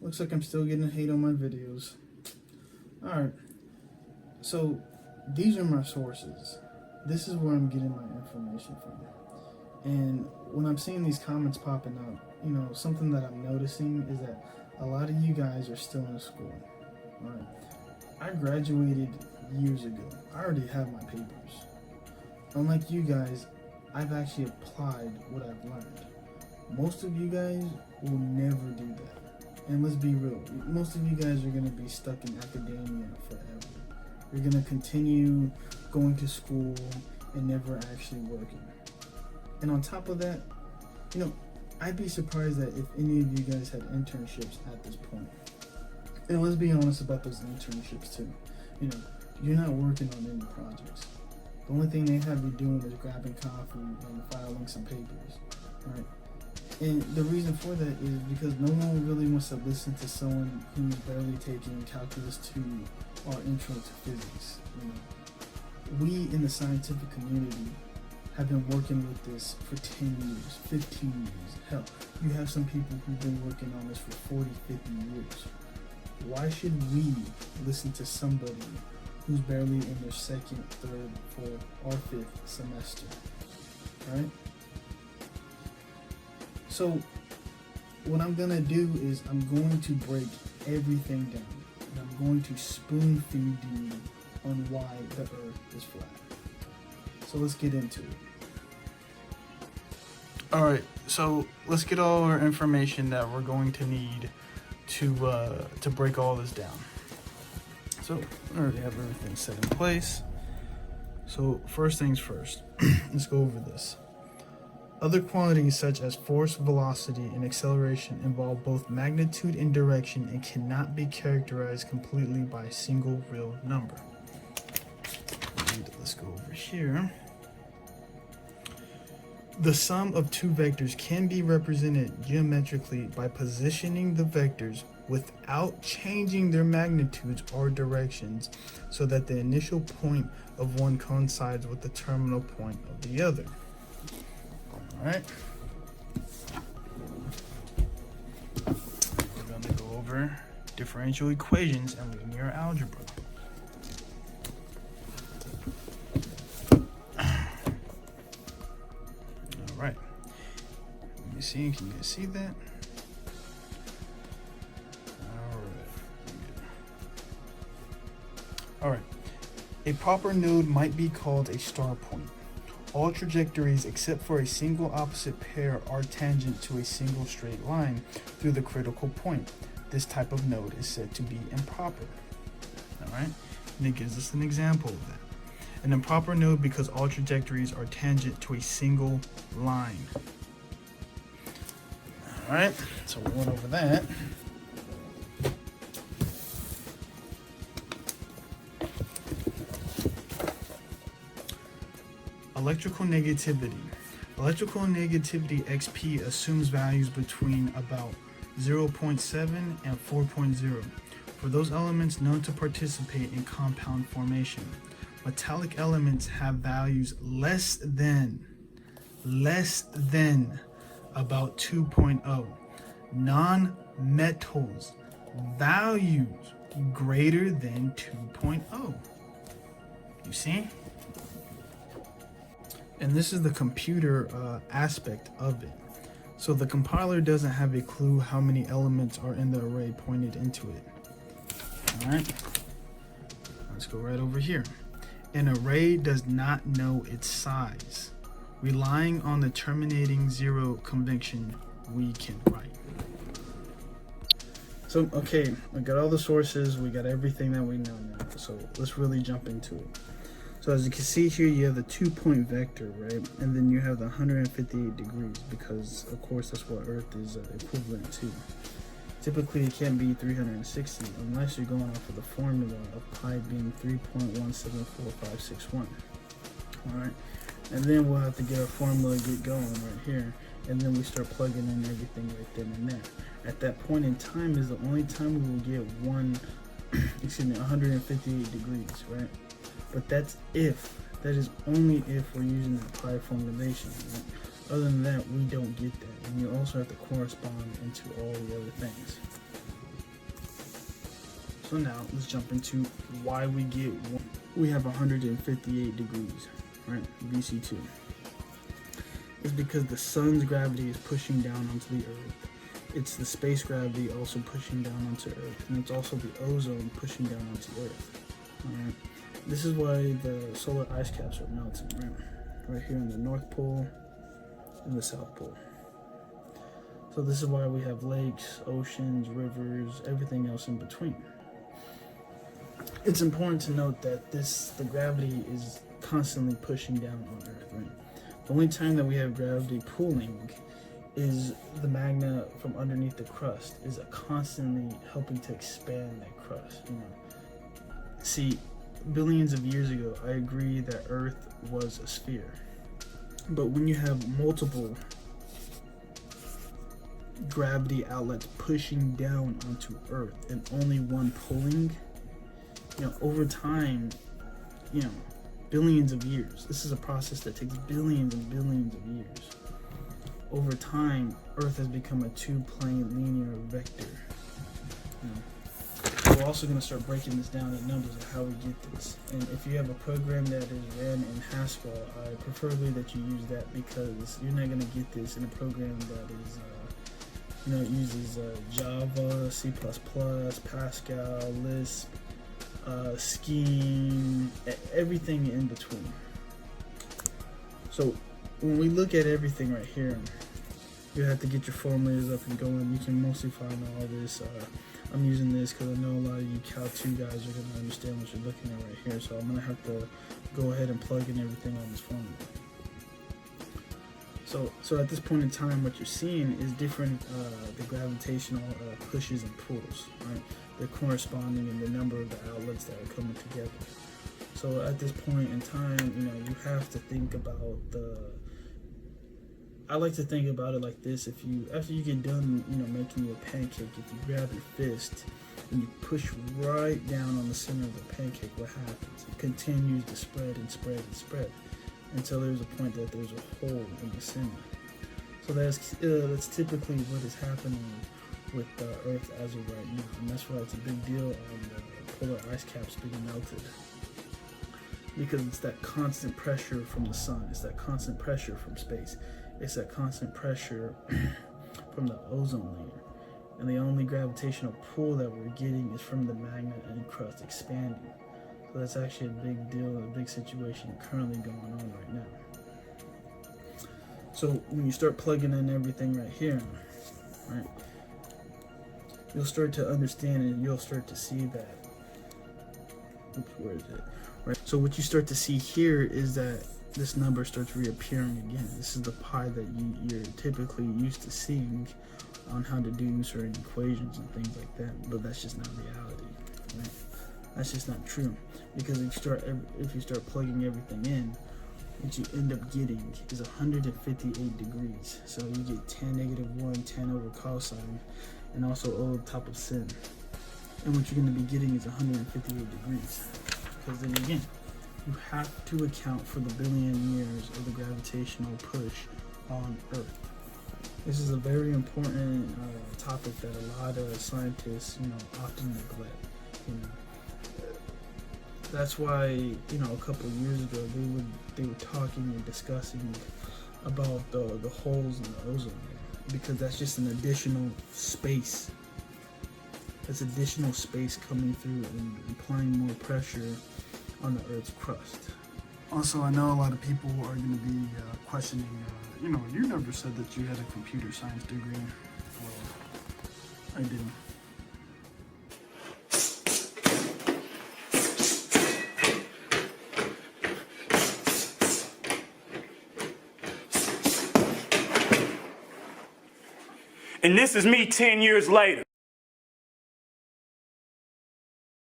Looks like I'm still getting hate on my videos. Alright, so these are my sources. This is where I'm getting my information from. And when I'm seeing these comments popping up, you know, something that I'm noticing is that a lot of you guys are still in school. Alright, I graduated years ago. I already have my papers. Unlike you guys, I've actually applied what I've learned. Most of you guys will never do that. And let's be real, most of you guys are going to be stuck in academia forever. You're going to continue going to school and never actually working. And on top of that, you know, I'd be surprised that if any of you guys had internships at this point. And let's be honest about those internships too. You know, you're not working on any projects. The only thing they have you doing is grabbing coffee and filing some papers, right? And the reason for that is because no one really wants to listen to someone who's barely taking calculus 2 or intro to physics. You know, we in the scientific community have been working with this for 10 years, 15 years. Hell, you have some people who've been working on this for 40, 50 years. Why should we listen to somebody who's barely in their second, third, fourth, or fifth semester, right? So what I'm gonna do is I'm going to break everything down, and I'm going to spoon feed you on why the earth is flat. So let's get into it. Alright, so let's get all our information that we're going to need to break all this down. So I already have everything set in place. So first things first, let's go over this. Other quantities such as force, velocity, and acceleration involve both magnitude and direction and cannot be characterized completely by a single real number. Let's go over here. The sum of two vectors can be represented geometrically by positioning the vectors without changing their magnitudes or directions so that the initial point of one coincides with the terminal point of the other. Alright. We're going to go over differential equations and linear algebra. Alright. Let me see. Can you guys see that? Alright. A proper node might be called a star point. All trajectories except for a single opposite pair are tangent to a single straight line through the critical point. This type of node is said to be improper. Alright, and it gives us an example of that. An improper node because all trajectories are tangent to a single line. Alright, so we went over that. Electrical negativity. Electrical negativity XP assumes values between about 0.7 and 4.0 for those elements known to participate in compound formation. Metallic elements have values less than about 2.0. Non-metals values greater than 2.0. You see? And this is the computer aspect of it. So the compiler doesn't have a clue how many elements are in the array pointed into it. All right, let's go right over here. An array does not know its size. Relying on the terminating zero convention, we can write. So, okay, we got all the sources, we got everything that we know now. So let's really jump into it. So as you can see here, you have the 2-point vector, right? And then you have the 158 degrees because, of course, that's what Earth is equivalent to. Typically, it can't be 360 unless you're going off of the formula of pi being 3.174561. All right, and then we'll have to get our formula get going right here, and then we start plugging in everything right then and there. At that point in time is the only time we will get 158 degrees, right? But that's if. That is only if we're using that pi formulation. Right? Other than that, we don't get that. And you also have to correspond into all the other things. So now let's jump into why we get we have 158 degrees, right? BC2. It's because the sun's gravity is pushing down onto the earth. It's the space gravity also pushing down onto earth, and it's also the ozone pushing down onto earth. Alright. This is why the solar ice caps are melting, right? Right here in the North Pole and the South Pole. So this is why we have lakes, oceans, rivers, everything else in between. It's important to note that the gravity is constantly pushing down on Earth, right? The only time that we have gravity pulling is the magma from underneath the crust is constantly helping to expand that crust, you know. See, billions of years ago, I agree that Earth was a sphere. But when you have multiple gravity outlets pushing down onto Earth and only one pulling, you know, over time, you know, billions of years. This is a process that takes billions and billions of years. Over time, Earth has become a two-plane linear vector. You know, we're also going to start breaking this down in numbers of how we get this. And if you have a program that is ran in Haskell, I preferably that you use that, because you're not going to get this in a program that is, you know, it uses Java, C++, Pascal, Lisp, Scheme, everything in between. So when we look at everything right here, you have to get your formulas up and going. You can mostly find all this. I'm using this because I know a lot of you Cal 2 guys are going to understand what you're looking at right here. So I'm going to have to go ahead and plug in everything on this formula. So at this point in time, what you're seeing is different, the gravitational pushes and pulls, right? They're corresponding in the number of the outlets that are coming together. So at this point in time, you know, you have to think about I like to think about it like this. After you get done, you know, making your pancake, if you grab your fist and you push right down on the center of the pancake, what happens? It continues to spread and spread and spread until there's a point that there's a hole in the center. So that's typically what is happening with the Earth as of right now, and that's why it's a big deal on the polar ice caps being melted, because it's that constant pressure from the sun, it's that constant pressure from space, it's that constant pressure from the ozone layer, and the only gravitational pull that we're getting is from the magma and crust expanding. So that's actually a big deal, a big situation currently going on right now. So when you start plugging in everything right here, right, you'll start to understand and you'll start to see that, oops, where is it? Right. So what you start to see here is that this number starts reappearing again. This is the pi that you're typically used to seeing on how to do certain equations and things like that, but that's just not reality, right? That's just not true, because if you start plugging everything in, what you end up getting is 158 degrees. So you get tan -1, tan over cosine, and also over top of sin. And what you're going to be getting is 158 degrees. Because then again, you have to account for the billion years of the gravitational push on Earth. This is a very important topic that a lot of scientists, you know, often neglect. You know, that's why, you know, a couple of years ago they were talking and discussing about the holes in the ozone layer, because that's just an additional space. That's additional space coming through and applying more pressure on the Earth's crust. Also, I know a lot of people are going to be questioning, you know, you never said that you had a computer science degree. Well, I do. And this is me 10 years later.